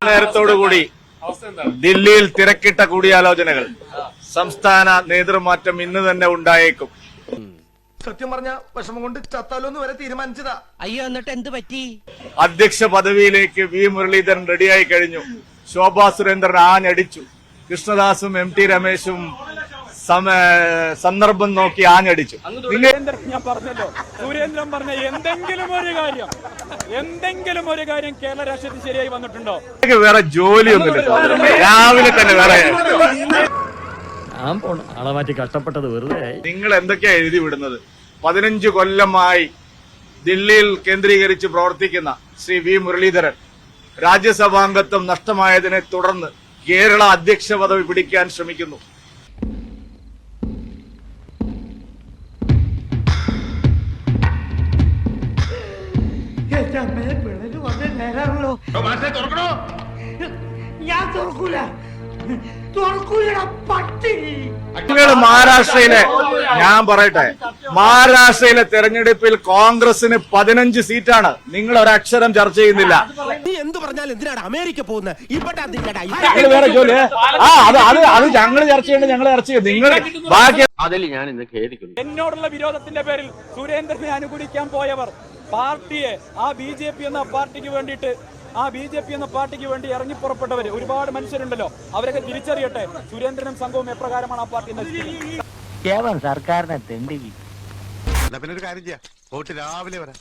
നേരത്തോടുകൂടി ദില്ലിയിൽ തിരക്കിട്ട കൂടിയാലോചനകൾ സംസ്ഥാന നേതൃമാറ്റം ഇന്ന് തന്നെ ഉണ്ടായേക്കും. സത്യം പറഞ്ഞ വിഷമം കൊണ്ട് ചത്താലോന്ന് വരെ തീരുമാനിച്ചതാ. അയ്യോ, എന്നിട്ട് എന്ത് പറ്റി? അധ്യക്ഷ പദവിയിലേക്ക് വി മുരളീധരൻ റെഡിയായി കഴിഞ്ഞു. ശോഭാ സുരേന്ദ്രൻ ആഞ്ഞടിച്ചു. കൃഷ്ണദാസും എം ടി രമേശും സന്ദർഭം നോക്കി ആഞ്ഞടിച്ചു. ഞാൻ പറഞ്ഞല്ലോ, സുരേന്ദ്രൻ പറഞ്ഞ എന്തെങ്കിലും ഒരു കാര്യം കേരള രാഷ്ട്രീയത്തിൽ ശരിയായി വന്നിട്ടുണ്ടോ? വേറെ ജോലിയൊന്നുമില്ല, രാവിലെ തന്നെ വേറെ ആളെ മാറ്റി കഷ്ടപ്പെട്ടത് വെറുതെ. നിങ്ങൾ എന്തൊക്കെയാ എഴുതി വിടുന്നത്? 15 കൊല്ലമായി ദില്ലിയിൽ കേന്ദ്രീകരിച്ച് പ്രവർത്തിക്കുന്ന ശ്രീ വി മുരളീധരൻ രാജ്യസഭാംഗത്വം നഷ്ടമായതിനെ തുടർന്ന് കേരള അധ്യക്ഷ പദവി പിടിക്കാൻ ശ്രമിക്കുന്നു. നിങ്ങൾ മഹാരാഷ്ട്രയിലെ, ഞാൻ പറയട്ടെ, മഹാരാഷ്ട്രയിലെ തെരഞ്ഞെടുപ്പിൽ കോൺഗ്രസിന് 15 സീറ്റാണ്. നിങ്ങൾ ഒരക്ഷരം ചർച്ച ചെയ്യുന്നില്ല. നീ എന്ത് പറഞ്ഞാലും എന്തിനാണ് അമേരിക്ക പോകുന്നത്? വേറെ ജോലി അത് ഞങ്ങൾ ചർച്ച ചെയ്യേണ്ടത് ഞങ്ങൾ ചർച്ച ചെയ്യും. നിങ്ങൾ ബാക്കി അതിൽ ഞാൻ ഇന്ന് ഖേദിക്കുന്നു. എന്നോടുള്ള വിരോധത്തിന്റെ പേരിൽ സുരേന്ദ്രനെ അനുകൂലിക്കാൻ പോയവർ പാർട്ടിയെ ആ ബി ജെ പി എന്ന പാർട്ടിക്ക് വേണ്ടി ഇറങ്ങിപ്പുറപ്പെട്ടവര് ഒരുപാട് മനുഷ്യരുണ്ടല്ലോ, അവരൊക്കെ തിരിച്ചറിയട്ടെ സുരേന്ദ്രനും സംഘവും എപ്രകാരമാണ് ആ പാർട്ടി കേവൽ സർക്കാരിനെ തെണ്ടി. പിന്നെ ഒരു കാര്യം ചെയ്യാം, രാവിലെ വരാം.